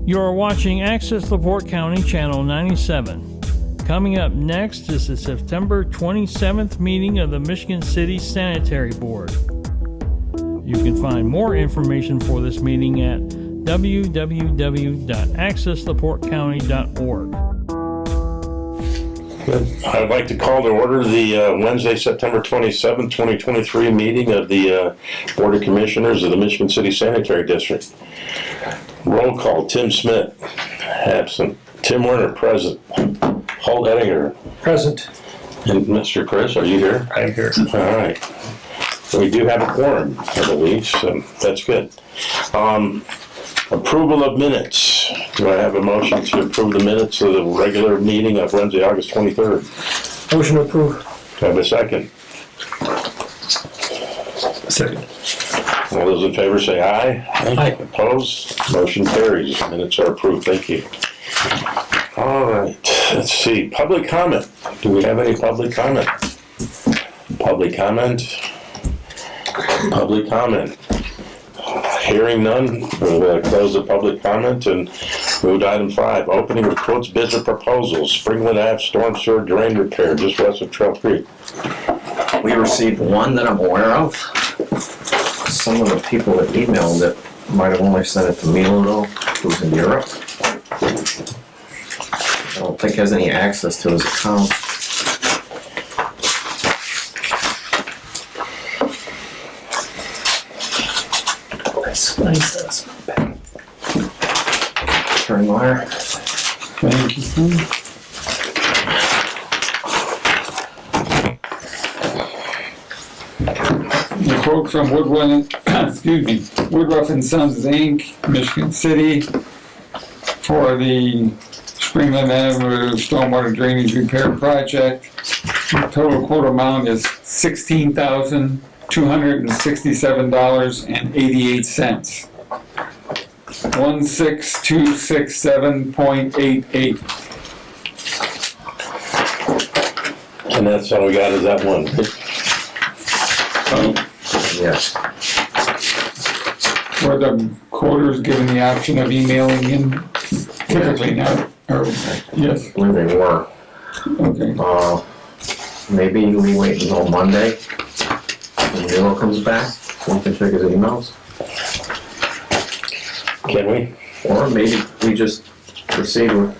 You are watching Access LaPorte County Channel 97. Coming up next is the September 27th meeting of the Michigan City Sanitary Board. You can find more information for this meeting at www.accesslaportecounty.org. I'd like to call to order the Wednesday, September 27th, 2023 meeting of the Board of Commissioners of the Michigan City Sanitary District. Roll call: Tim Smith, absent. Tim Werner, present. Holt Ettinger, present. And Mr. Chris, are you here? I'm here. All right. We do have a quorum, I believe, so that's good. Approval of minutes. Do I have a motion to approve the minutes of the regular meeting of Wednesday, August 23rd? Motion to approve. Do I have a second? Second. All those in favor say aye. Aye. Opposed? Motion carries. Minutes are approved. Thank you. All right. Let's see. Public comment. Do we have any public comment? Public comment? Public comment. Hearing none, we'll close the public comment and move to item 5. Opening of quotes, bids, or proposals. Springwood Ave storm sewer drain repair just west of Trail Creek. We received one that I'm aware of. Some of the people that emailed it might have only sent it to me, though, who's in Europe. I don't think he has any access to his account. Nice. Turn wire. Thank you. The quote from Woodruff and Sons Inc., Michigan City, for the Springland Avenue Stormwater Drainage Repair Project. The total quote amount is $16,267.88. 16267.88. And that's all we got is that one. Yes. Were the quoters given the option of emailing in? Typically not. Or, yes. I believe they were. Okay. Maybe we wait until Monday when Nero comes back. We can check his emails. Can we? Or maybe we just proceed with.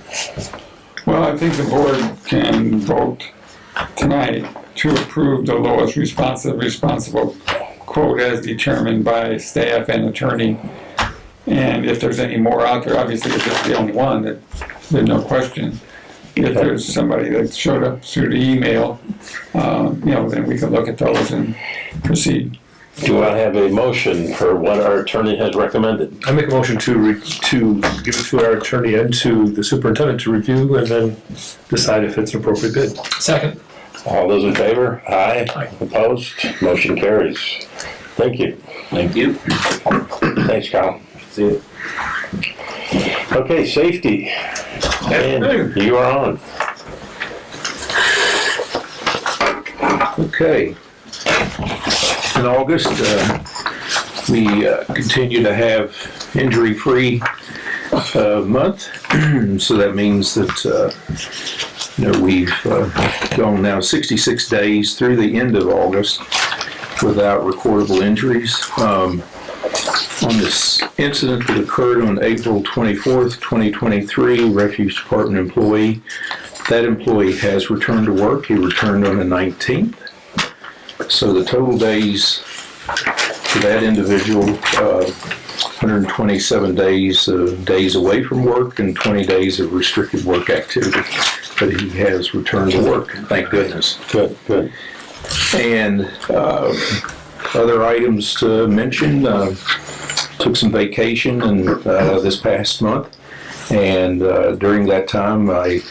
Well, I think the board can vote tonight to approve the lowest responsible quote as determined by staff and attorney. And if there's any more out there, obviously if it's the only one, there's no question. If there's somebody that showed up through the email, then we can look at those and proceed. Do I have a motion for what our attorney has recommended? I make a motion to give it to our attorney and to the superintendent to review and then decide if it's an appropriate bid. Second. All those in favor? Aye. Aye. Opposed? Motion carries. Thank you. Thank you. Thanks, Kyle. See you. Okay, safety. And you are on. Okay. In August, we continue to have injury-free month. So that means that we've gone now 66 days through the end of August without recordable injuries. On this incident that occurred on April 24th, 2023, Refuge Department employee, that employee has returned to work. He returned on the 19th. So the total days for that individual, 127 days away from work and 20 days of restricted work activity. But he has returned to work, thank goodness. Good. And other items to mention, took some vacation this past month. And during that time, I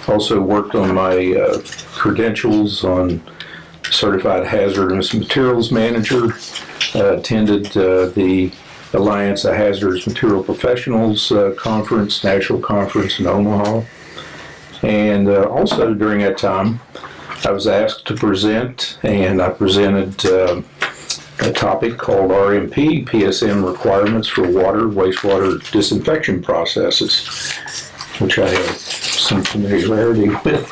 also worked on my credentials on Certified Hazardous Materials Manager, attended the Alliance of Hazardous Material Professionals conference, national conference in Omaha. And also during that time, I was asked to present, and I presented a topic called RMP, PSM requirements for water, wastewater disinfection processes, which I have some familiarity with.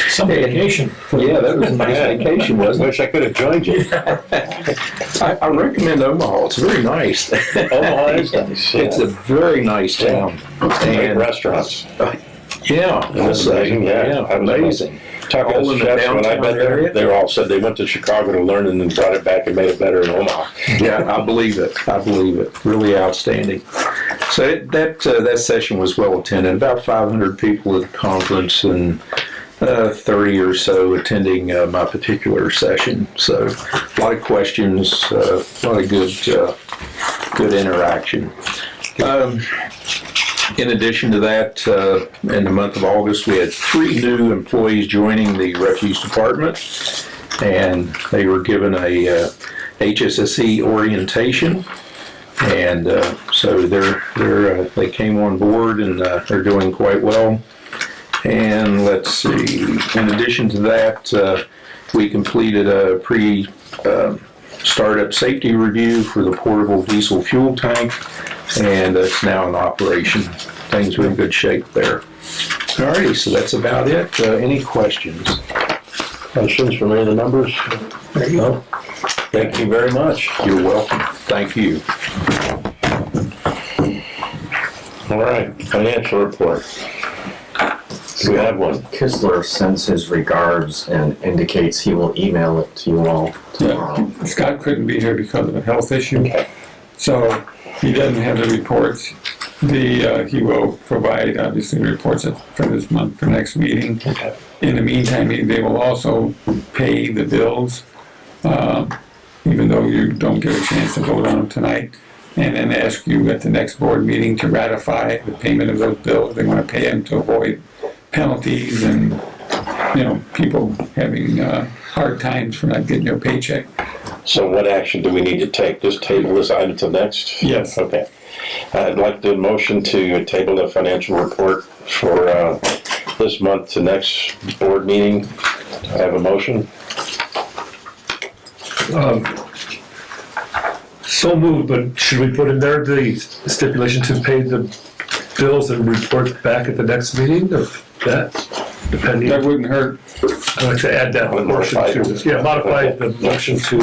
Some vacation. Yeah, that was a nice vacation, wasn't it? Wish I could have joined you. I recommend Omaha. It's very nice. Omaha is nice. It's a very nice town. Great And restaurants. yeah, I'll say, amazing, yeah. amazing. Talking All to in the chefs when I've downtown been there, area? they all said they went to Chicago to learn and then brought it back and made it better in Omaha. Yeah, I believe it. I believe it. Really outstanding. So that session was well attended. About 500 people at the conference and 30 or so attending my particular session. So a lot of questions, a lot of good interaction. In addition to that, in the month of August, we had 3 new employees joining the refuse department, and they were given a HSSE orientation, and so they came on board and they're doing quite well. And let's see, in addition to that, we completed a startup safety review for the portable diesel fuel tank, and it's now in operation. Things are in good shape there. Alrighty, so that's about it. Any questions? Questions from any of the members? No? Thank you very much. You're welcome. Thank you. All right, financial report. Do we have one? Kistler sends his regards and indicates he will email it to you all tomorrow. Yeah, Scott couldn't be here because of a health issue, so he doesn't have the reports. He will provide, obviously, reports for this month, for next meeting. In the meantime, they will also pay the bills, even though you don't get a chance to vote on them tonight, and then ask you at the next board meeting to ratify the payment of those bills. They want to pay them to avoid penalties and, people having hard times for not getting their paycheck. So what action do we need to take? Just table this item till next? Yes. Okay. I'd like the motion to table the financial report for this month to next board meeting. I have a motion. So moved, but should we put in there the stipulation to pay the bills and report back at the next meeting of that, depending? That wouldn't hurt. I'd like to add that motion to, modify the motion to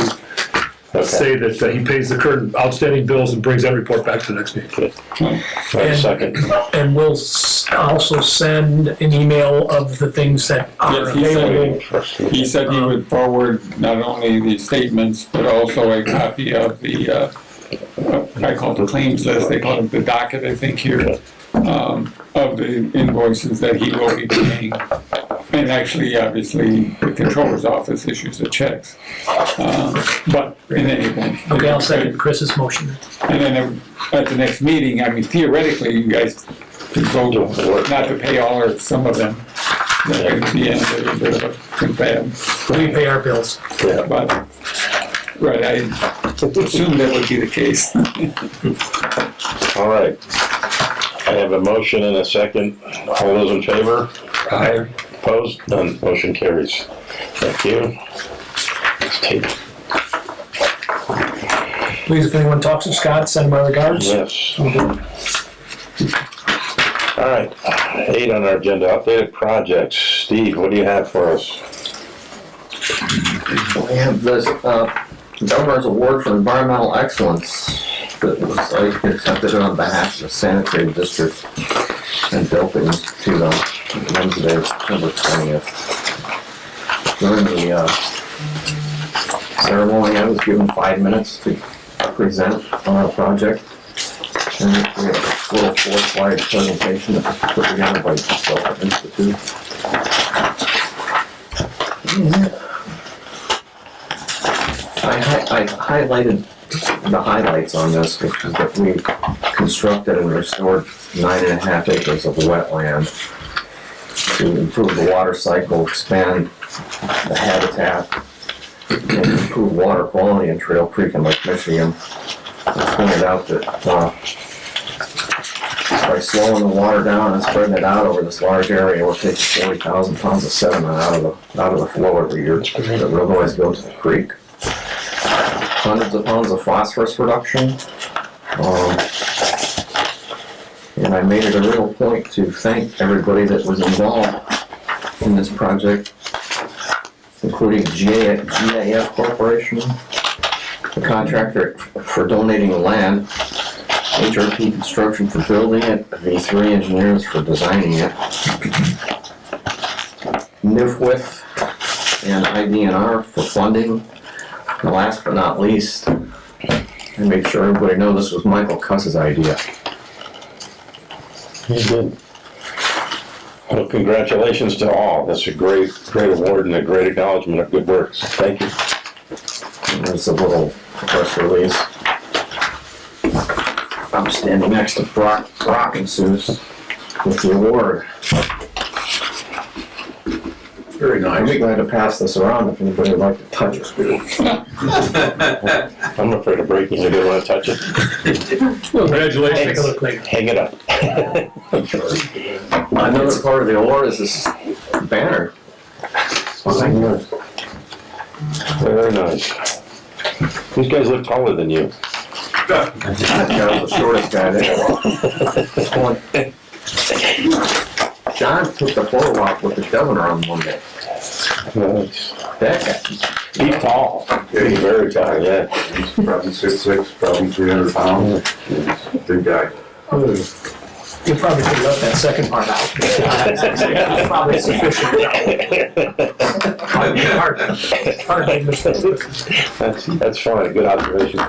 say that he pays the current outstanding bills and brings that report back to the next meeting. Second. And we'll also send an email of the things that are Yes, he said available. He said he would forward not only the statements, but also a copy of the, I call it the claims list, they call it the docket, I think here, of the invoices that he will be paying. And actually, obviously, the controller's office issues the checks. But in any event. Okay, I'll second Chris's motion. And then at the next meeting, I mean, theoretically, you guys could vote not to pay all or some of them. That would be a little bit of a confab. We pay our bills. Yeah. But, right, I assumed that would be the case. All right. I have a motion and a second. All those in favor? Aye. Opposed? None. Motion carries. Thank you. Let's take. Please, if anyone talks to Scott, send my regards. Yes. All right. 8 on our agenda. Updated projects. Steve, what do you have for us? We have this Governor's Award for Environmental Excellence that was accepted on behalf of the Sanitary District and buildings to Wednesday, September 20th. During the ceremony, I was given 5 minutes to present on our project. And we have a little 4-slide presentation that was put together by the Solar Institute. I highlighted the highlights on this, which is that we constructed and restored 9.5 acres of wetland to improve the water cycle, expand the habitat, and improve water quality in Trail Creek and Lake Michigan. I pointed out that by slowing the water down and spreading it out over this large area, we're taking 40,000 pounds of sediment out of the flow every year that would otherwise go to the creek. hundreds of pounds of phosphorus reduction. And I made it a real point to thank everybody that was involved in this project, including GAF Corporation, the contractor for donating the land, HRP Construction for building it, V3 Engineers for designing it, NIFWIF and IDNR for funding, and last but not least, and make sure everybody knows this was Michael Cuss's idea. You did. Well, congratulations to all. That's a great award and a great acknowledgement of good work. So thank you. And there's a little press release. I'm standing next to Brock and Seuss with the award. Very I'd be glad to pass this around if anybody would like to touch it. I'm afraid of breaking it. You want to touch it? Congratulations. Make it look like. Hang it up. Another part of the award is this banner. Very nice. These guys look taller than you. That guy was the shortest guy there. John took the photo op with the governor on Monday. Nice. That guy. He's tall. He's very tall, yeah. He's probably 6'6", probably 300 pounds. Big guy. You probably could let that second part out. It's probably sufficient. Hard to mistake. That's fine. Good observation.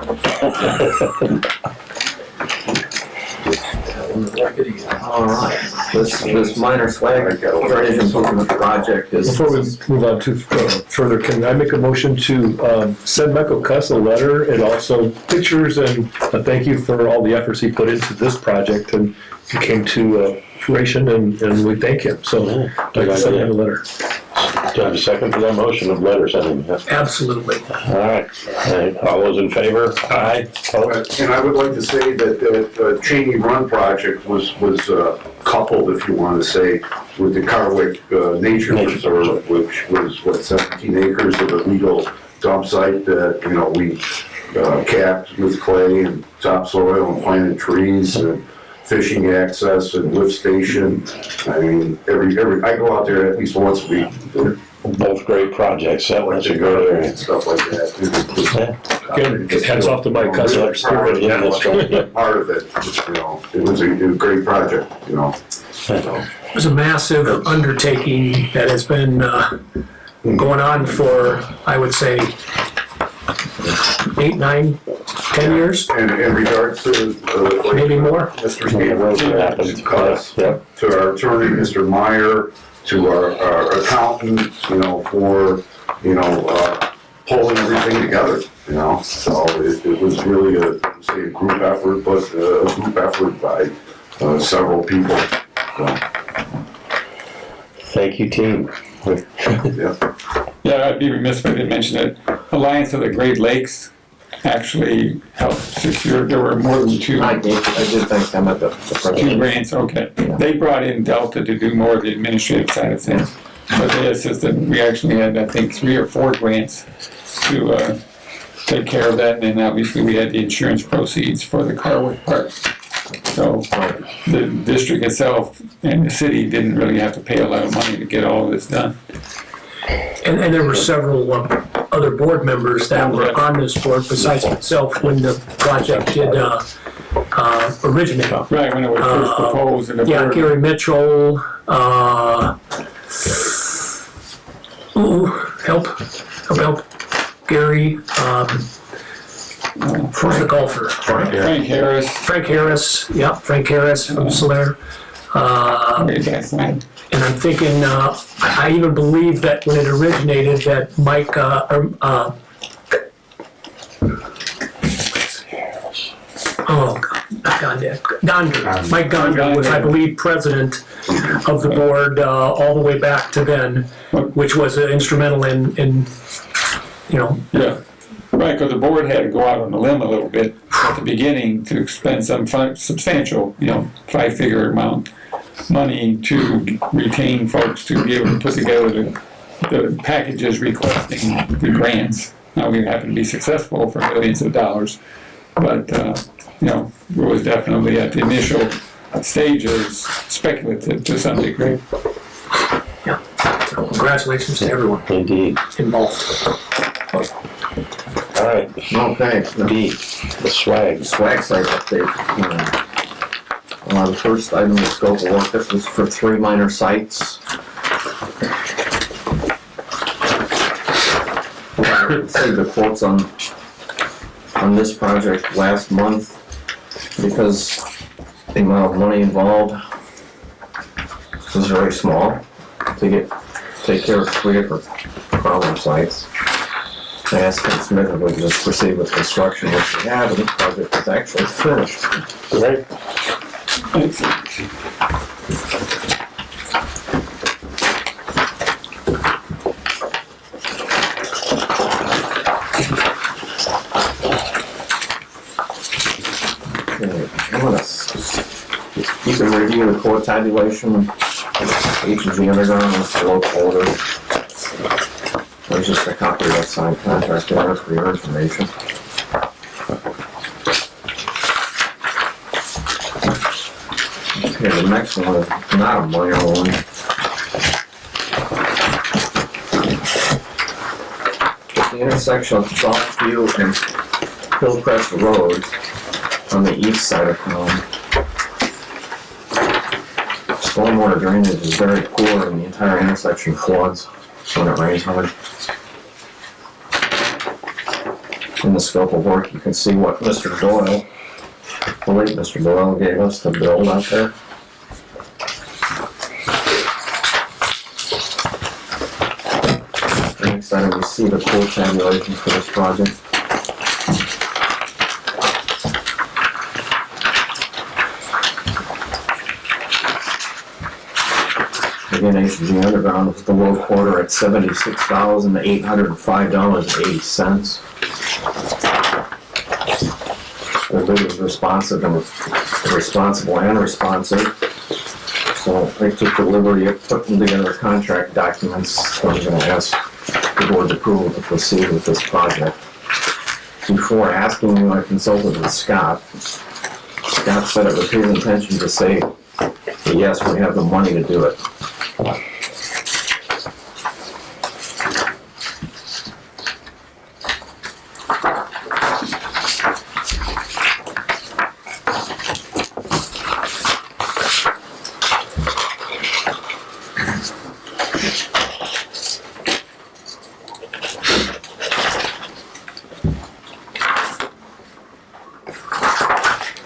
All right. This minor swag drainage improvement project is. Before we move on to further, can I make a motion to send Michael Cuss a letter and also pictures and a thank you for all the efforts he put into this project and it came to fruition and we thank him. So I'd like to send him a letter. Do I have a second for that motion of letter sending? Absolutely. All right. All those in favor? Aye. Opposed? And I would like to say that the Cheney Run project was coupled, if you want to say, with the Carwick Nature Reserve, which was 17 acres of illegal dump site that, we capped with clay and topsoil and planted trees and fishing access and lift station. I mean, I go out there at least once a week. Both great projects. That's a good area. And stuff like that. Again, hats off to Mike Cuss. Part of it, it was a great project, So, It was a massive undertaking that has been going on for, I would say, 8, 9, 10 years, And in regards to, maybe more. Mr. Happened. Cuss, Yeah. to our attorney, Mr. Meyer, to our accountant, for, pulling everything together, So it was really a group effort, but a group effort by several people. So, Thank you, team. yeah. Yeah, I'd be remiss if I didn't mention that Alliance of the Great Lakes actually helped secure, there were more than two. I did thank them at the Two presentation. grants, okay. They brought in Delta to do more of the administrative side of things. But they assisted, we actually had, I think, 3 or 4 grants to take care of that. And then obviously we had the insurance proceeds for the Carwood part. So the district itself and the city didn't really have to pay a lot of money to get all of this done. And there were several other board members that were on this board besides myself when the project did originate. Right, when it was first proposed and the Yeah, board. Gary Mitchell, help, Gary, who's the golfer? Frank Harris. Frank Harris, yeah, Frank Harris from Solaire. And I'm thinking, I even believe that when it originated that Mike, Mike Gonder was, I believe, president of the board all the way back to then, which was instrumental in Yeah, right, because the board had to go out on a limb a little bit at the beginning to spend some substantial, 5-figure amount money to retain folks to be able to put together the packages requesting the grants. Now, we happen to be successful for millions of dollars, but, you know, it was definitely at the initial stages speculative to some degree. Yeah. So congratulations to everyone Indeed. involved. All right, Okay, B, the swag. swag site update. The first item of the scope of work, this was for 3 minor sites. I received the quotes on this project last month because the amount of money involved was very small to take care of 3 different problem sites. I asked Ken Smith if we could just proceed with construction, which we have, and the project is actually finished. Great. You can review the core tabulation, H&G Underground, and the local order. There's just a copy of that signed contract there for your information. Okay, the next one is not a minor one. At the intersection of Southview and Hillcrest Roads on the east side of town, stormwater drainage is very poor and the entire intersection floods when it rains hard. In the scope of work, you can see what Mr. Doyle, the late Mr. Doyle, gave us to build out there. Next item, you see the full tabulation for this project. Again, H&G Underground was the low quarter at $76,805.80. The bid was responsive and responsible and responsive. So they took the liberty of putting together contract documents. So I'm going to ask the board's approval to proceed with this project. Before asking you, I consulted with Scott. Scott said it was his intention to say, yes, we have the money to do it.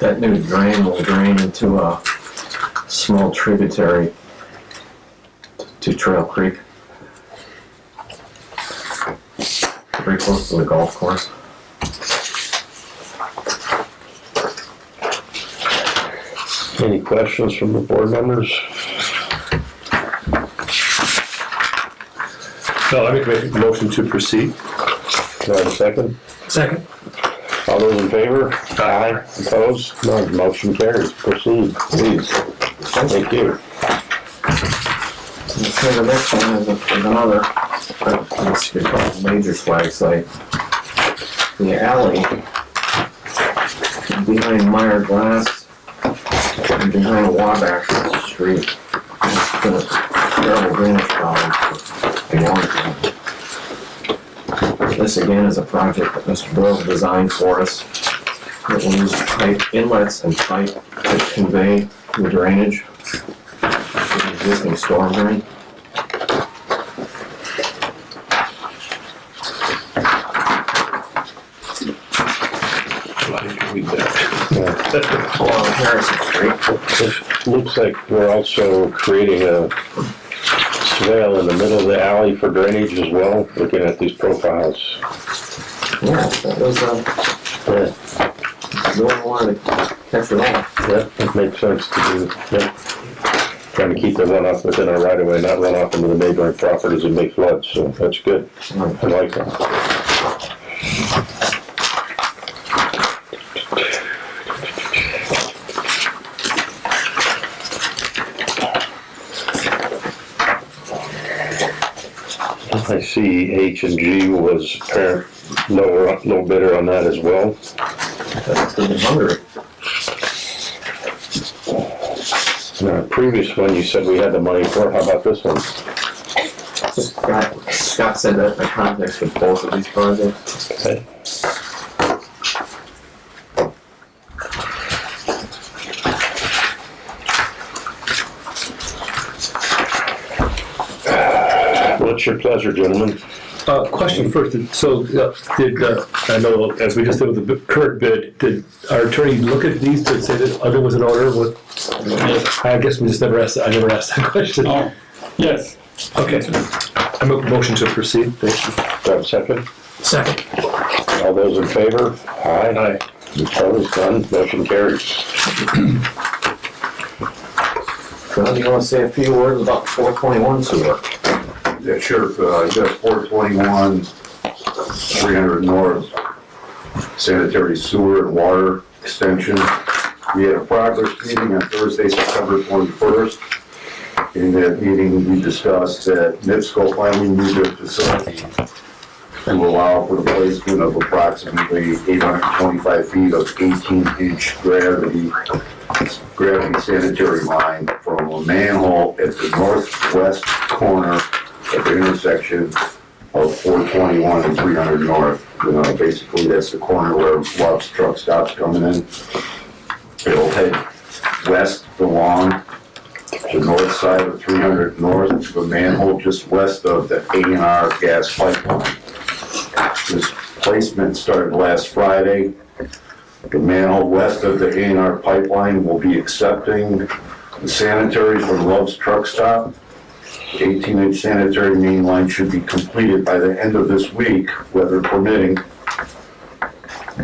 That new drain will drain into a small tributary to Trail Creek. Very close to the golf course. Any questions from the board members? No, I make a motion to proceed. Do I have a second? Second. All those in favor? Aye. Opposed? None. Motion carries. Proceed, please. Thank you. Okay, the next one is another, it's called a major swag site. The alley behind Meyer Glass and behind Wabash Street. It's been a terrible drainage problem for a long time. This again is a project that Mr. Doyle designed for us. It will use pipe inlets and pipe to convey the drainage to the existing storm drain. Along Harrison Street. It looks like we're also creating a swale in the middle of the alley for drainage as well, looking at these profiles. Yeah, that was, Yeah, you don't want to catch it all. yeah, it makes sense to do, yeah. Trying to keep the runoff within our right of way, not run off into the neighboring properties and make floods, so that's good. I like that. I see H&G was low bidder on that as well. That's the hungry. The previous one you said we had the money for, how about this one? Scott said that the context with both of these projects. Okay. What's your pleasure, gentlemen? Question first, I know, as we just did with the current bid, did our attorney look at these to say that other was an order? I guess we just never asked, I never asked that question. Oh, yes. Okay. I make a motion to proceed, thank you. Do I have a second? Second. All those in favor? Aye. Aye. Opposed, none, motion carries. John, you wanna say a few words about 421 sewer? Yeah, sure, you got 421, 300 North, sanitary sewer and water extension. We had a progress meeting on Thursday, September 21st. In that meeting, we discussed that NIPSCO finally moved their facility to allow for the placement of approximately 825 feet of 18-inch gravity sanitary line from a manhole at the northwest corner at the intersection of 421 and 300 North. Basically, that's the corner where Love's truck stops coming in. It'll head west along the north side of 300 North to a manhole just west of the A&R gas pipeline. This placement started last Friday. The manhole west of the A&R pipeline will be accepting the sanitary from Love's truck stop. 18-inch sanitary main line should be completed by the end of this week, weather permitting.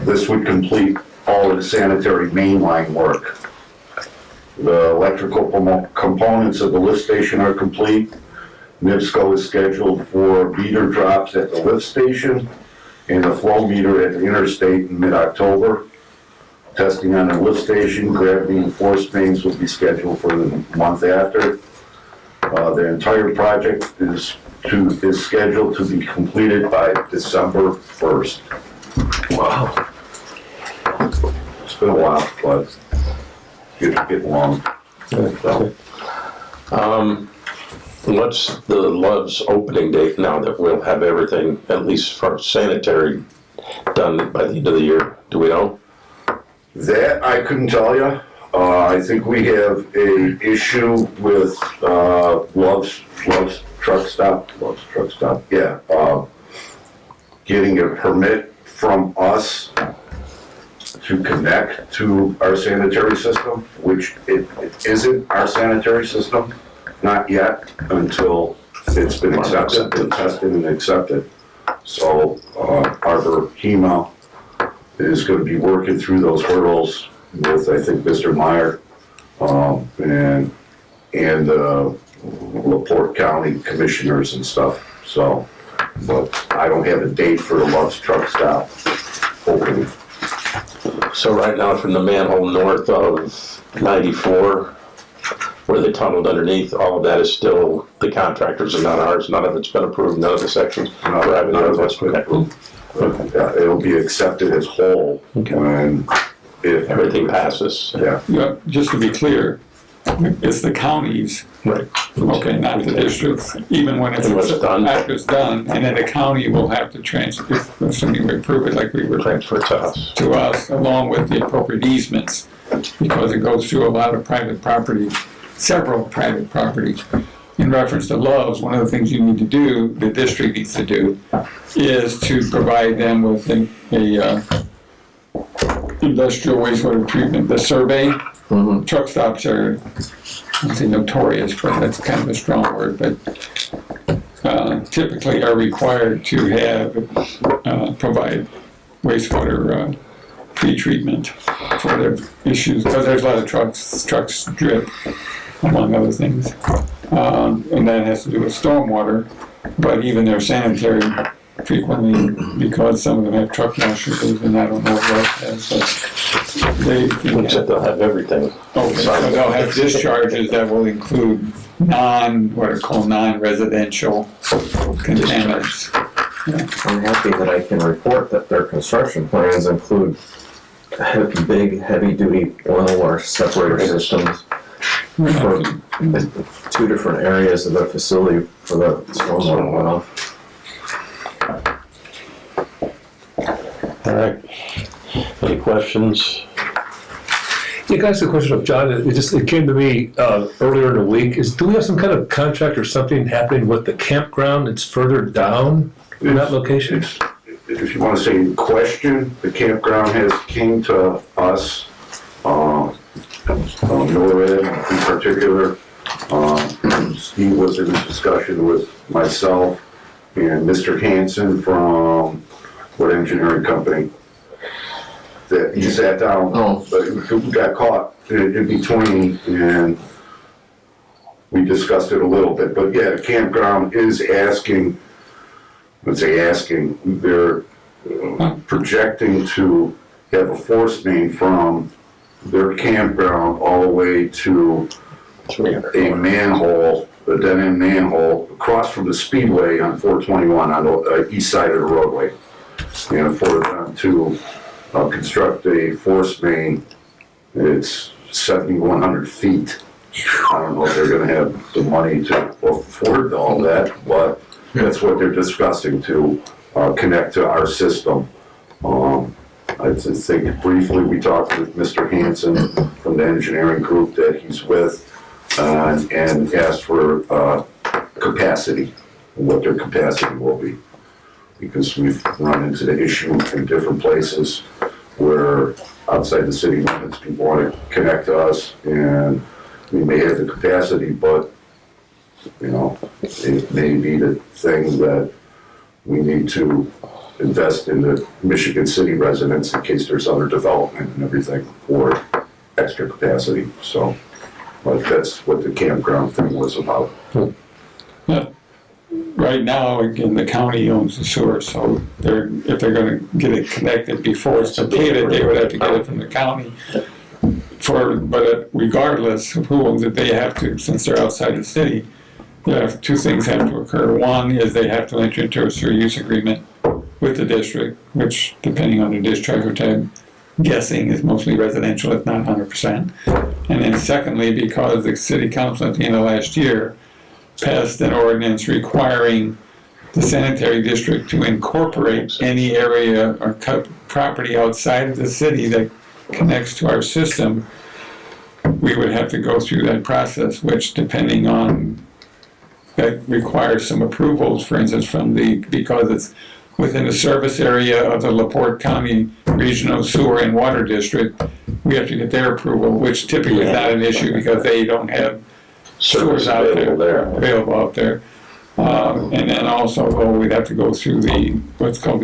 This would complete all of the sanitary main line work. The electrical components of the lift station are complete. NIPSCO is scheduled for meter drops at the lift station and the flow meter at the interstate in mid-October. Testing on the lift station, gravity and force mains will be scheduled for the month after. The entire project is scheduled to be completed by December 1st. Wow. It's been a while, but it's getting long. What's the Love's opening date now that we'll have everything, at least for sanitary, done by the end of the year? Do we know? That I couldn't tell you. I think we have a issue with Love's truck stop. Yeah. Getting a permit from us to connect to our sanitary system, which it isn't our sanitary system, not yet, until it's been accepted, been tested and accepted. So Arbor HEMA is going to be working through those hurdles with, I think, Mr. Meyer and LaPorte County commissioners and stuff. So, but I don't have a date for the Love's truck stop opening. So right now from the manhole north of 94, where they tunneled underneath, all of that is still the contractors and not ours. None of it's been approved, none of the sections. None of it's been approved. Yeah, it'll be accepted as whole. Okay. And if Everything passes. Yeah. Yeah, just to be clear, it's the counties, Right. okay, not the districts, even when it's And when it's done. after it's done, and then the county will have to transfer, assuming we approve it like we were Transfer to us. along with the appropriate easements, because it goes through a lot of private property, several private properties. In reference to Love's, one of the things you need to do, the district needs to do, is to provide them with a industrial wastewater treatment, the survey. Truck stops are, I'd say notorious, but that's kind of a strong word, but typically are required to have, provide wastewater pre-treatment for their issues, because there's a lot of trucks drip, among other things. And that has to do with stormwater, but even their sanitary frequently, because some of them have truck washers, and I don't know what else has, but they. Except they'll have everything. Okay, so they'll have discharges that will include what are called non-residential contaminants. I'm happy that I can report that their construction plans include big, heavy-duty oil water separator systems for 2 different areas of the facility for the stormwater runoff. All right. Any questions? Yeah, can I ask a question of John? It came to me earlier in the week. Do we have some kind of contract or something happening with the campground that's further down in that location? If you want to say in question, the campground has came to us, Norred in particular. He was in a discussion with myself and Mr. Hanson from what engineering company, that he sat down, but he got caught in between, and we discussed it a little bit. But yeah, the campground is asking, they're projecting to have a force main from their campground all the way to a manhole, a dead-end manhole, across from the speedway on 421 on the east side of the roadway. And for them to construct a force main, it's 7,100 feet. I don't know if they're gonna have the money to afford all that, but that's what they're discussing, to connect to our system. I just think briefly, we talked with Mr. Hanson from the engineering group that he's with, and asked for capacity, and what their capacity will be. Because we've run into the issue in different places where outside the city limits, people want to connect to us, and we may have the capacity, but, you know, it may be the thing that we need to invest in the Michigan City residents in case there's other development and everything, or extra capacity. So, but that's what the campground thing was about. Yeah. Right now, again, the county owns the sewer, so if they're gonna get it connected before it's completed, they would have to get it from the county. But regardless of who owns it, they have to, since they're outside the city, two things have to occur. One is they have to enter into a sewer use agreement with the district, which, depending on the discharge, which I'm guessing is mostly residential, if not 100%. And then secondly, because the city council at the end of last year passed an ordinance requiring the sanitary district to incorporate any area or property outside of the city that connects to our system, we would have to go through that process, which, depending on, that requires some approvals, for instance, because it's within the service area of the LaPorte County Regional Sewer and Water District, we have to get their approval, which typically is not an issue because they don't have sewers out available out there. And then also, we'd have to go through what's called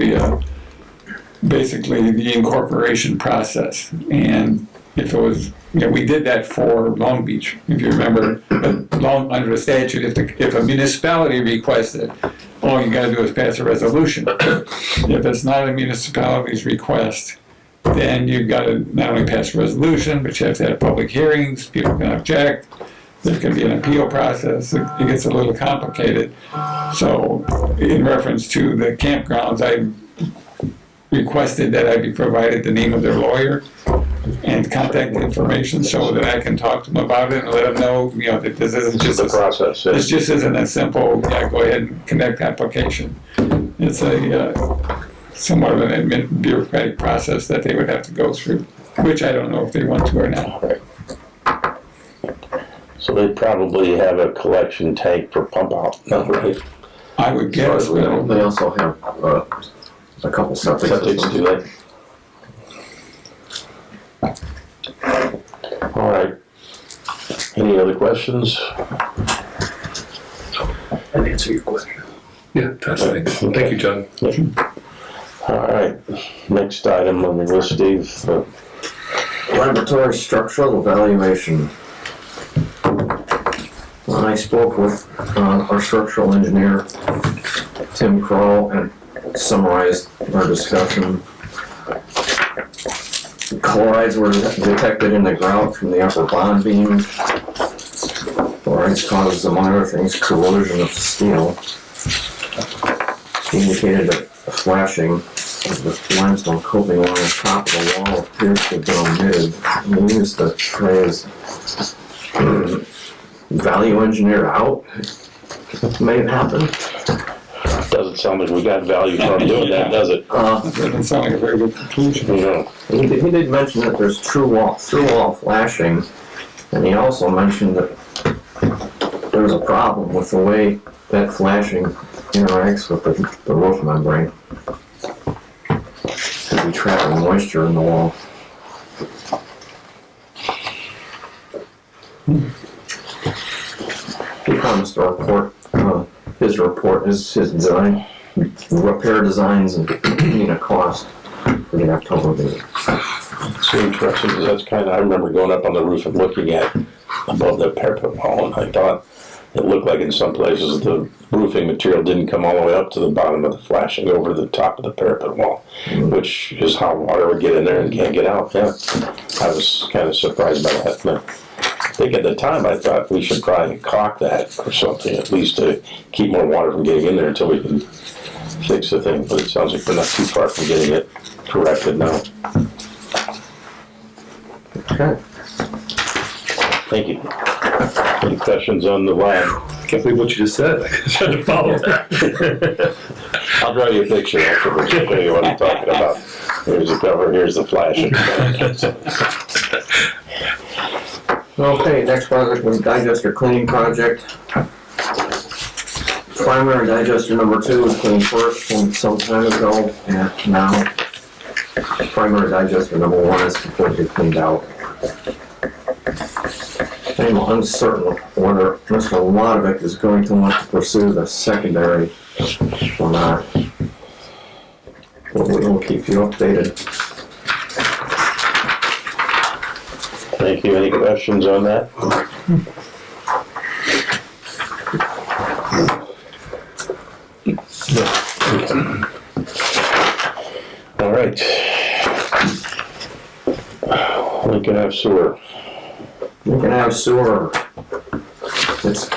basically the incorporation process. And if it was, we did that for Long Beach, if you remember, under the statute, if a municipality requested, all you gotta do is pass a resolution. If it's not a municipality's request, then you've gotta not only pass a resolution, but you have to have public hearings, people can object, there can be an appeal process, it gets a little complicated. So, in reference to the campgrounds, I requested that I be provided the name of their lawyer and contact information so that I can talk to them about it and let them know, that this isn't just the process. This just isn't a simple, go ahead and connect application. It's a somewhat of an bureaucratic process that they would have to go through, which I don't know if they want to or not. Right. So they probably have a collection tank for pump out, right? I would guess. They also have a couple septic systems. Do they? All right. Any other questions? And answer your question. Yeah, that's right. Thank you, John. All right. Next item on the list, Steve. Laboratory structural evaluation. When I spoke with our structural engineer, Tim Kroll, and summarized our discussion. Chlorides were detected in the grout from the upper bond beam. Chlorides causes, among other things, corrosion of steel. indicated that the flashing of the limestone coping along the top of the wall appears to have been omitted. We used the phrase value engineered out. May have happened. Doesn't sound like we got value from doing that, does it? That doesn't sound like a very good conclusion. You know, He did mention that there's through wall flashing, and he also mentioned that there was a problem with the way that flashing interacts with the roof membrane. Could be trapping moisture in the wall. He promised to report his design, repair designs, and a cost for the October meeting. it's interesting, because that's kind of, I remember going up on the roof and looking at above the parapet wall, and I thought it looked like in some places the roofing material didn't come all the way up to the bottom of the flashing over the top of the parapet wall, which is how water would get in there and can't get out. Yeah, I was kind of surprised by that. But I think at the time I thought we should probably caulk that or something, at least to keep more water from getting in there until we can fix the thing. But it sounds like we're not too far from getting it corrected now. Okay. Thank you. Any questions on the lab? Can't believe what you just said. I tried to follow that. I'll draw you a picture afterwards to show you what I'm talking about. Here's the cover, here's the flashing. Okay, next project was digester cleaning project. Primary digester number 2 was cleaned first from some time ago, and now primary digester number 1 is completely cleaned out. I'm uncertain whether Mr. Wadovic is going to want to pursue the secondary or not. But we'll keep you updated. Thank you. Any questions on that? All right. Lincoln Ave sewer. Lincoln Ave sewer. It's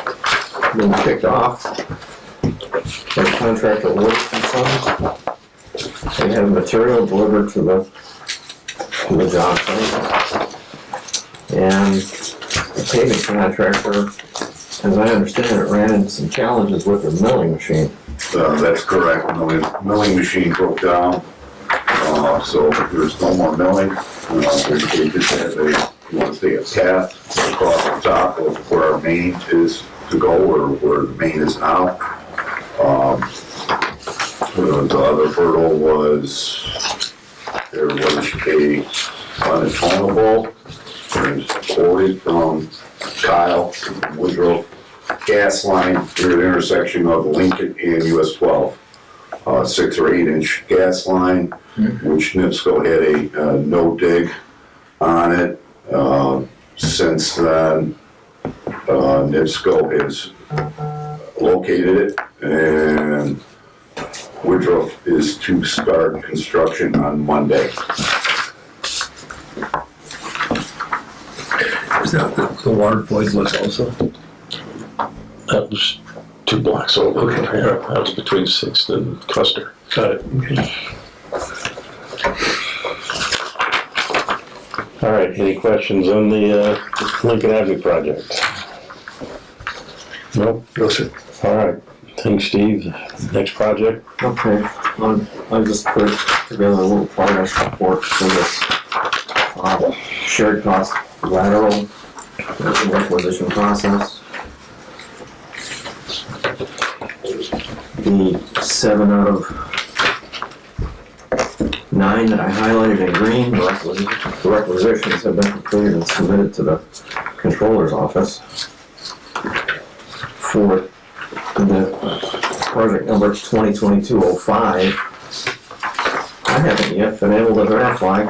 been kicked off. The contractor works and sons. They have material delivered to the job site. And the paving contractor, as I understand it, ran into some challenges with their milling machine. That's correct. Milling machine broke down, so there's no more milling. They just have a path across the top of where our main is to go, or where the main is now. The other hurdle was there was a unatonable, quoted from Kyle Woodrow gas line near the intersection of Lincoln and US 12. 6 or 8 inch gas line, which NIPSCO had a no dig on it. Since then, NIPSCO has located it, and Woodruff is to start construction on Monday. Is that the water void was also? That was 2 blocks over. Okay. Yeah, that was between 6th and Custer. Got it. Okay. All right, any questions on the Lincoln Avenue project? Nope. No, sir. All right, thanks, Steve. Next project? Okay, I just put together a little progress report for this shared cost lateral requisition process. The 7 out of 9 that I highlighted in green, the requisitions have been completed and submitted to the controller's office. For the project number 2022-05, I haven't yet been able to verify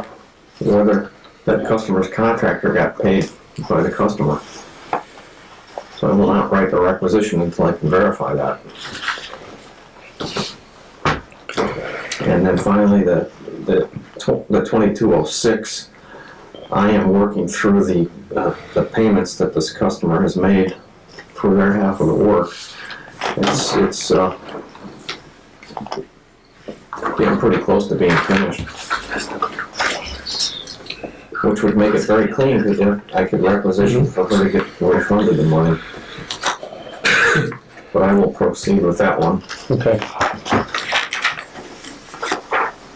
whether that customer's contractor got paid by the customer. So I will not write the requisition until I can verify that. And then finally, the 2206, I am working through the payments that this customer has made for their half of the work. It's getting pretty close to being finished. Which would make it very clean, because I could requisition for her to get refunded the money. But I will proceed with that one. Okay.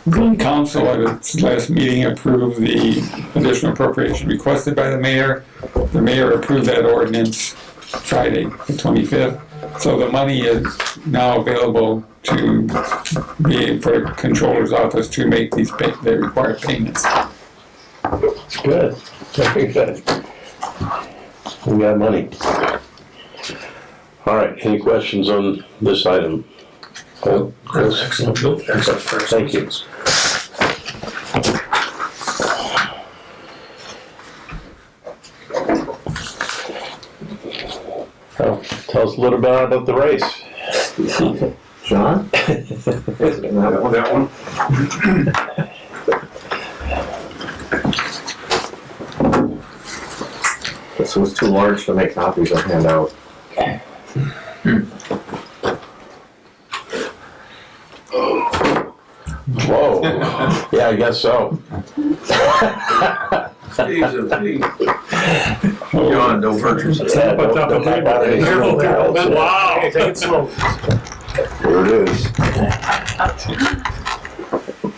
The council at its last meeting approved the additional appropriation requested by the mayor. The mayor approved that ordinance Friday, the 25th. So the money is now available to be, for the controller's office to make the required payments. Good, very good. We got money. All right, any questions on this item? Oh, Chris? Excellent. Thank you. Oh, tell us a little bit about the race. John? That one? This was too large to make copies or hand out. Whoa, yeah, I guess so. John, don't hurt yourself. Yeah, don't buy any cereal girls. Wow. Take it slow. There it is.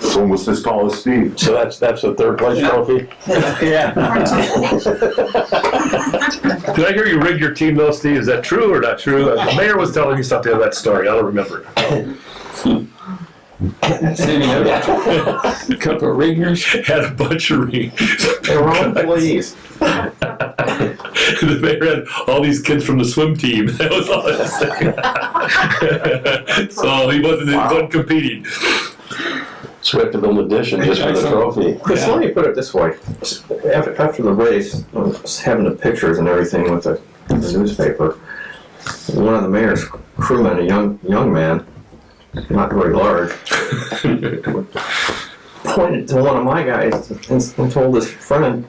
It's almost as tall as Steve. So that's the third place trophy? Yeah. Did I hear you rigged your team though, Steve? Is that true or not true? The mayor was telling me something of that story. I don't remember. Sandy had a couple of ringers. Had a bunch of rings. They were all employees. The mayor had all these kids from the swim team. That was all I was saying. So he wasn't competing. Swiftable edition just for the trophy. Chris, let me put it this way. After the race, I was having the pictures and everything with the newspaper. One of the mayor's crewmen, a young man, not very large, pointed to one of my guys and told his friend,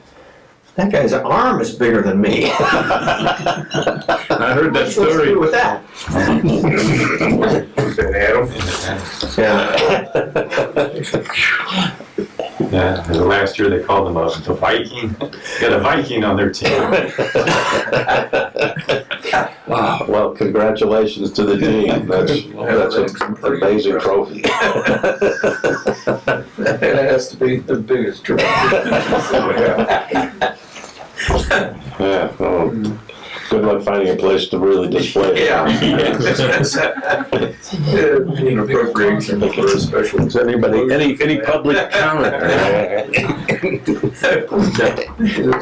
"That guy's arm is bigger than me." I heard that What's to story. do with that? Was that Adam? Yeah. Yeah, and last year they called him the Viking. Got a Viking on their team. Wow, well, congratulations to the team. That's an amazing trophy. It has to be the biggest trophy. Yeah, well, good luck finding a place to really display it. An appropriation for a special. Is anybody, any public comment?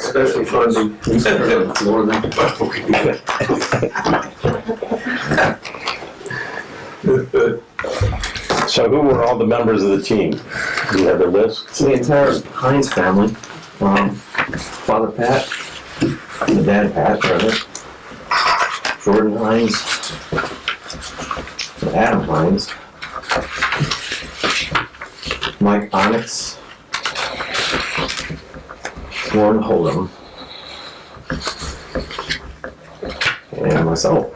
Special funding. So who were all the members of the team? Do you have a list? The entire Hines family, Father Pat, and Dad Pat, brother, Jordan Hines, and Adam Hines, Mike Onyx, Warren Hold'em, and myself.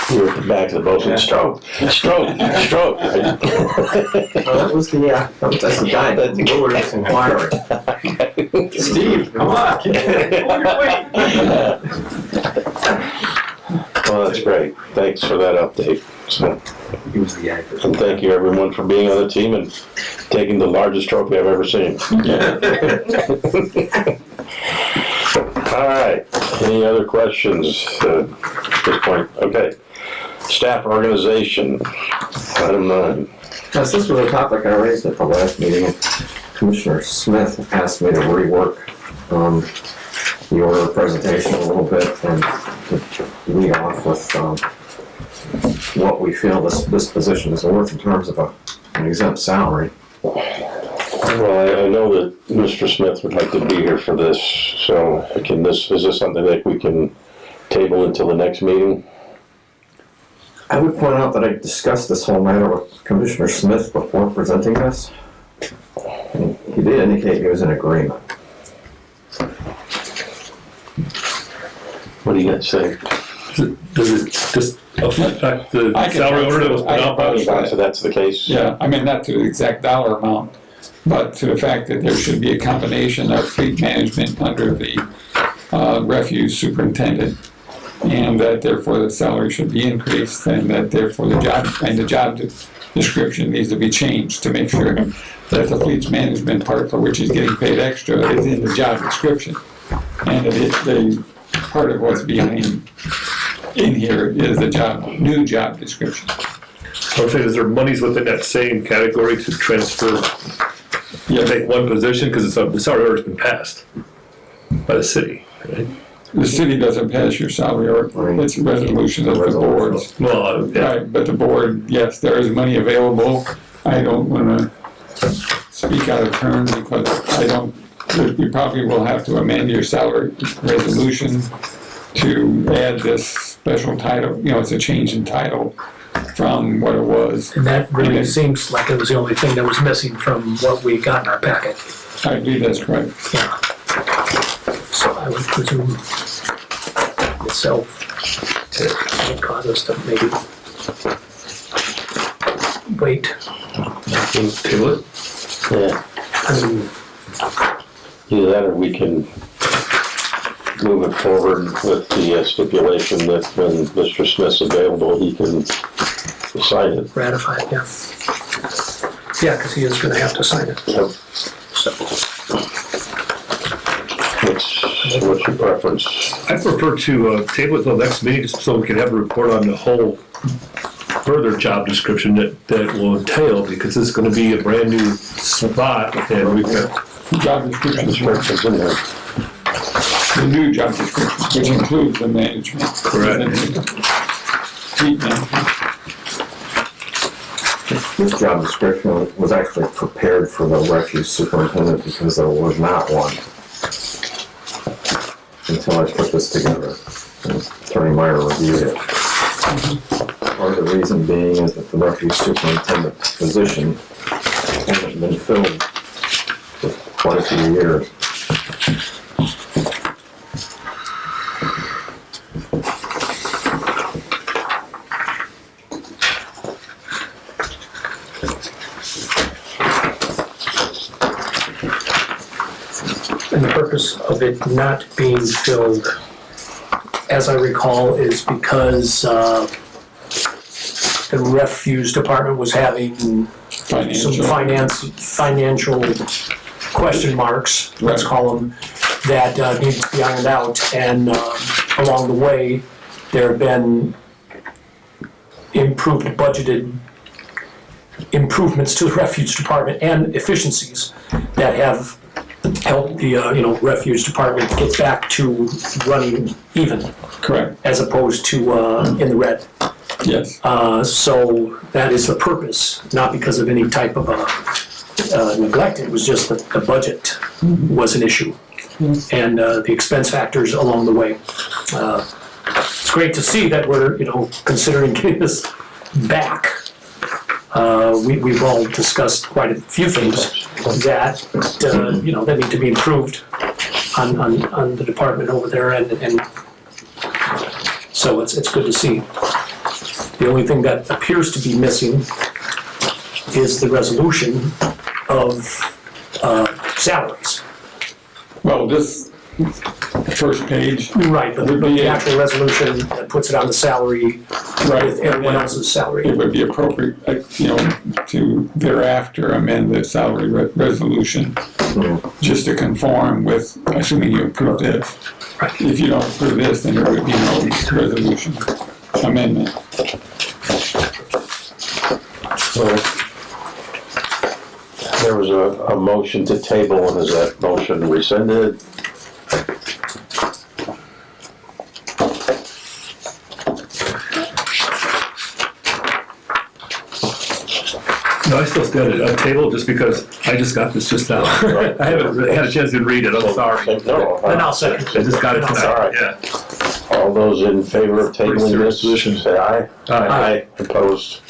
You're at the back of the boat saying, stroke. That was the guy that lured us inquiry. Steve, come on, keep hold your weight. Well, that's great. Thanks for that update. So, and thank you everyone for being on the team and taking the largest trophy I've ever seen. All right. Any other questions at this point? Okay. Staff organization, item 9. Yes, this was a topic I raised at the last meeting. Commissioner Smith asked me to rework the order of presentation a little bit and to lead off with what we feel this position is worth in terms of an exempt salary. Well, I know that Mr. Smith would like to be here for this, so is this something that we can table until the next meeting? I would point out that I discussed this whole matter with Commissioner Smith before presenting this. And he did indicate he was in agreement. What do you got to say? does it just affect the I can salary order that was put I can out by the vouch for So that's the case? Yeah, I mean, not to the exact dollar amount, but to the fact that there should be a combination of fleet management under the refuse superintendent, and that therefore the salary should be increased, and that therefore the job description needs to be changed to make sure that the fleet's management part for which he's getting paid extra is in the job description. And that the part of what's behind in here is the new job description. I would say, is there monies within that same category to transfer, make one position, because the salary order's been passed by the city, right? The city doesn't pass your salary order, it's a resolution of the boards. Well, yeah. Right, but the board, yes, there is money available. I don't wanna speak out of turn because I don't, you probably will have to amend your salary resolution to add this special title, it's a change in title from what it was. And that really seems like it was the only thing that was missing from what we got in our packet. I believe that's correct. Yeah. So I would presume itself would cause us to maybe wait. Table it? Yeah, I mean, either that or we can move it forward with the stipulation that when Mr. Smith's available, he can sign it. ratify it, yeah. Yeah, because he is gonna have to sign it. Yep. So, What's your preference? I prefer to table it till next meeting, just so we can have a report on the whole further job description that will entail, because this is gonna be a brand new spot, and we've got, Job description, Instructions in there. the new job description, which includes the management. Correct. Fleet management. This job description was actually prepared for the refuse superintendent because there was not one until I put this together. And Attorney Meyer reviewed it. Part of the reason being is that the refuse superintendent position hasn't been filled for quite a few years. and the purpose of it not being filled, as I recall, is because the refuse department was having some financial question marks, let's call them, that need to be ironed out. And along the way, there have been budgeted improvements to the refuge department and efficiencies that have helped the refuge department get back to running even, Correct, as opposed to in the red. yes. So that is the purpose, not because of any type of neglect. It was just that the budget was an issue, and the expense factors along the way. It's great to see that we're considering getting this back. We've all discussed quite a few things that that need to be improved on the department over there, and so it's good to see. The only thing that appears to be missing is the resolution of salaries. Well, this first page, Right, but the actual resolution that puts it on the salary with everyone else's salary. it would be appropriate, to thereafter amend the salary resolution, just to conform with, assuming you approve this. Right. If you don't approve this, then there would be no resolution amendment. So there was a motion to table, and is that motion rescinded? no, I still stand at a table just because I just got this just now. I haven't really had a chance to read it, I'm sorry. No. And I'll second. I just got it All tonight, right. yeah. All those in favor of tabling this, Resolution. say aye. Aye. Opposed?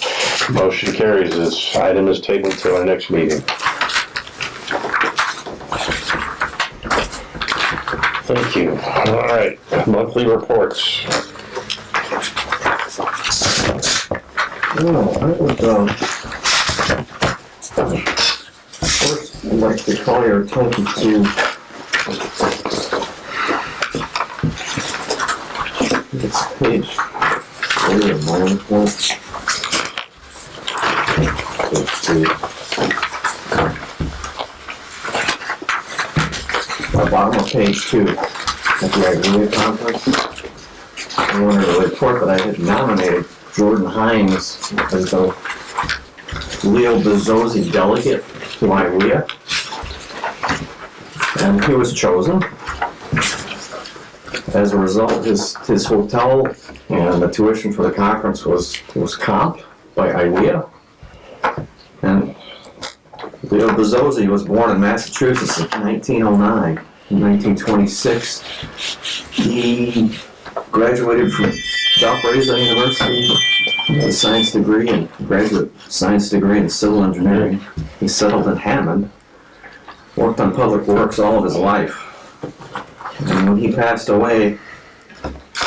Motion carries. This item is tabled till our next meeting. Thank you. All right, monthly reports. Oh, I would, first, I'd like to call your attention to it's page 3 of my report. Let's see. Bottom of page 2, at the Agreement Conference. I wanted to report that I had nominated Jordan Hines as the Leo Bezzosi delegate to IWEA. And he was chosen. As a result, his hotel and the tuition for the conference was comped by IWEA. And Leo Bezzosi was born in Massachusetts in 1909. In 1926, he graduated from Valparaiso University with a science degree and graduate science degree in civil engineering. He settled in Hammond, worked on public works all of his life. And when he passed away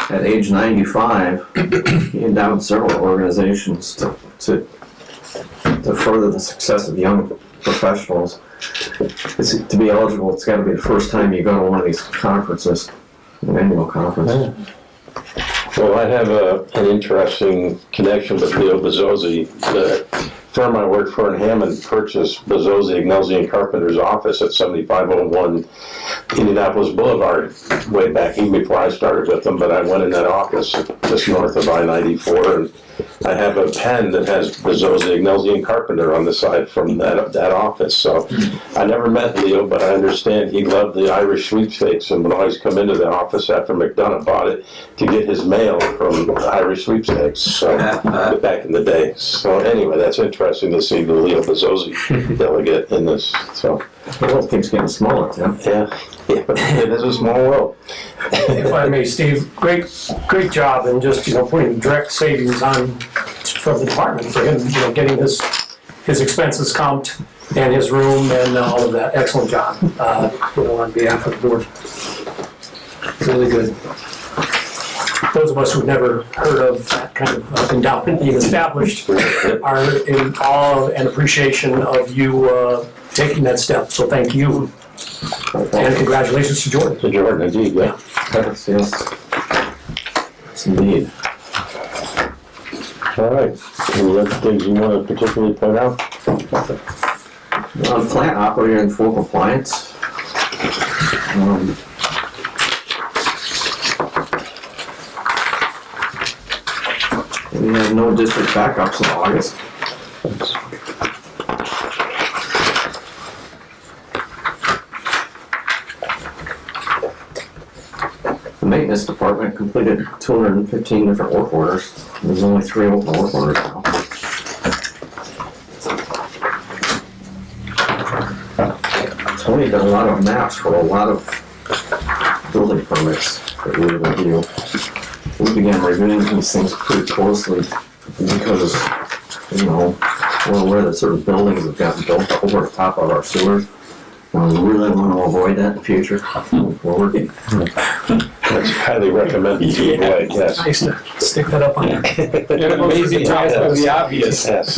at age 95, he endowed several organizations to further the success of young professionals. To be eligible, it's got to be the first time you go to one of these conferences, an annual conference. Well, I have an interesting connection with Leo Bezzosi. The firm I worked for in Hammond purchased Bezzosi, Ignelzi and Carpenter's office at 7501 Indianapolis Boulevard way back, even before I started with them, but I went in that office just north of I-94, and I have a pen that has Bezzosi, Ignelzi and Carpenter on the side from that office. So I never met Leo, but I understand he loved the Irish sweepstakes and would always come into the office after McDonough bought it to get his mail from the Irish sweepstakes, so back in the day. So anyway, that's interesting to see the Leo Bezzosi delegate in this. So The world keeps getting smaller, Tim. yeah, it is a small world. If I may, Steve, great job in just, putting direct savings on from the department for him, getting his expenses comped and his room and all of that. Excellent job, on behalf of the board. Really good. Those of us who've never heard of that kind of endowment being established are in awe and appreciation of you taking that step. So thank you. And congratulations to Jordan. To Jordan, indeed, yeah. Yes. Yes, indeed. All right. Any other things you want to particularly point out? Plant operator in full compliance. We had no district backups in August. The maintenance department completed 215 different work orders. There's only 3 open work orders now. Tony did a lot of maps for a lot of building permits that we review. We began reviewing these things pretty closely because, we're aware that certain buildings have gotten built over the top of our sewers. And we really want to avoid that in the future, moving forward. That's highly recommended to avoid, yes. Nice to stick that up on there. Yeah, amazing task of the obvious. Yes.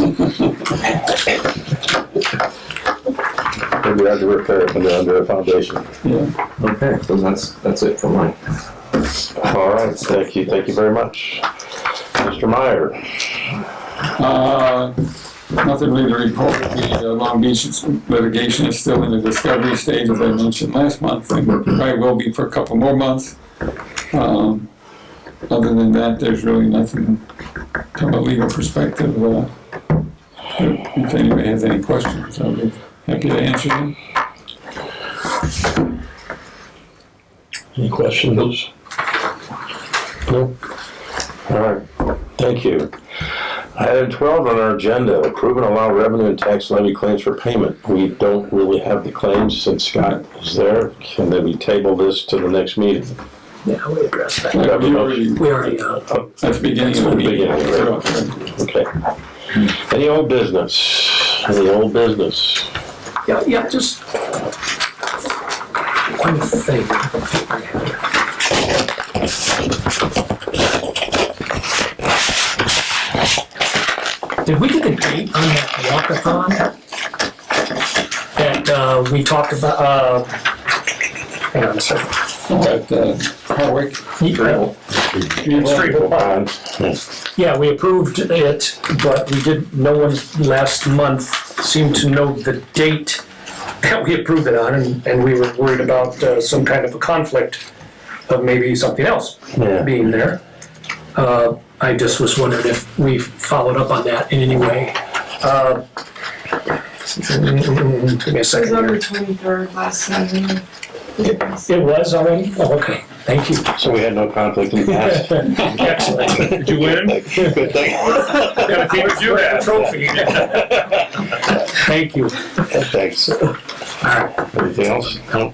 Maybe I have to repair it when they're under a foundation. Yeah. Okay, so that's it for mine. All right, thank you very much. Mr. Meyer. Nothing really to report. The Long Beach litigation is still in the discovery stage, as I mentioned last month, and probably will be for a couple more months. Other than that, there's really nothing from a legal perspective. If anybody has any questions, I'll be happy to answer them. Any questions? No? All right, thank you. Item 12 on our agenda, approve and allow revenue and tax levy claims for payment. We don't really have the claims since Scott is there. Can they be tabled this to the next meeting? Yeah, we addressed that. Have a motion? We already, At the beginning of the meeting. Okay. Any old business? Any old business? yeah, just one thing. Did we get the date on that walkathon? That, we talked about, hang on a second. At Harwick. Yeah, we approved it, but we did, no one last month seemed to know the date that we approved it on, and we were worried about some kind of a conflict of maybe something else Yeah. being there. I just was wondering if we followed up on that in any way. Give me a It was second on here. the 23rd last Saturday. It was already? Oh, okay, thank you. So we had no conflict in the past. Excellent. Did you win? Good thing. Gotta keep it you have. Trophy. Thank you. Thanks. Anything else? No.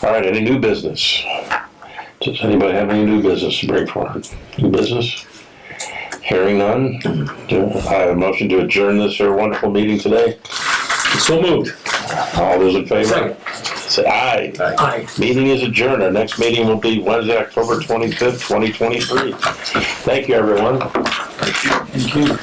All right, any new business? Does anybody have any new business to bring forward? New business? Hearing none? I have a motion to adjourn this wonderful meeting today. So moved. All those in favor? Say aye. Aye. Meeting is adjourned. Our next meeting will be Wednesday, October 25th, 2023. Thank you, everyone. Thank you.